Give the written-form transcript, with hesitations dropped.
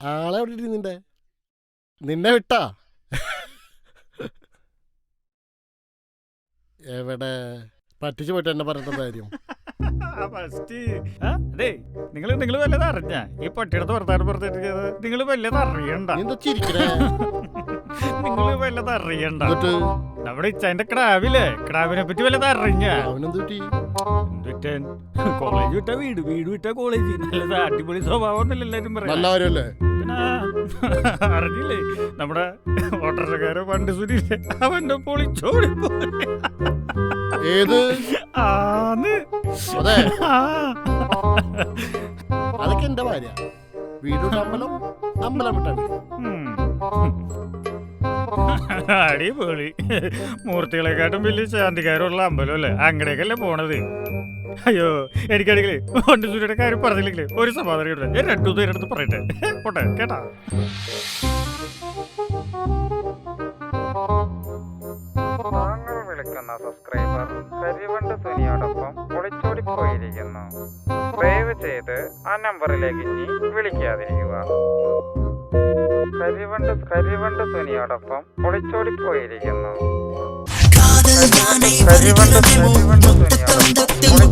ആളെ എവിടെ ഇടി നിന്നെ വിട്ടാ എവിടെ പറ്റിച്ചു പോയിട്ട് എന്നെ പറഞ്ഞ കാര്യം അതെ നിങ്ങൾ വല്ലത് അറിഞ്ഞ ഈ പട്ടിയുടെ വർത്താനം പറഞ്ഞിട്ട് നിങ്ങൾ വല്ലത് അറിയണ്ട. നിങ്ങൾ വല്ലത് അറിയണ്ട. നമ്മുടെ ഇച്ചാന്റെ ക്രാവിനെ പറ്റി വല്ലത് അറിഞ്ഞ കോളേജ് വിട്ടാ വീട് വിട്ടാ കോളേജ് നല്ലത് അടിപൊളി സ്വഭാവം എല്ലാരും പറയാം. അറിഞ്ഞില്ലേ നമ്മുടെ ഓട്ടോറിക്ഷക്കാരോ പണ്ട് സുനില്ലേ അവന്റെ പൊളിച്ചോടി അതൊക്കെ എന്റെ ഭാര്യ. വീട് അമ്പലം വിട്ടാ അടിപൊളി. മൂർത്തികളെക്കാട്ടും വലിയ ശാന്തികാരമുള്ള അമ്പലം അല്ലേ? അങ്ങനെയൊക്കെയല്ലേ പോണത്. അയ്യോ എനിക്കാണെങ്കിലേ പണ്ട് സൂര്യയുടെ കാര്യം പറഞ്ഞില്ലെങ്കിലേ ഒരു സമാധാനം കിട്ടില്ല. ഞാൻ 2 ദിവസം എടുത്ത് പറയട്ടെ പോട്ടെ കേട്ടാ. വിളിക്കുന്ന സബ്സ്ക്രൈബർ കരിവണ്ട് സുനിയോടൊപ്പം ഒളിച്ചോടി പോയിരിക്കുന്നു. ദയവ് ചെയ്ത് ആ നമ്പറിലേക്ക് ഇനി വിളിക്കാതിരിക്കുക. കരിവണ്ട് സുനിയോടൊപ്പം ഒളിച്ചോടി പോയിരിക്കുന്നു. കരിവണ്ട് സുനിയോടൊപ്പം ഒളിച്ചോടി പോയിരിക്കുന്നു.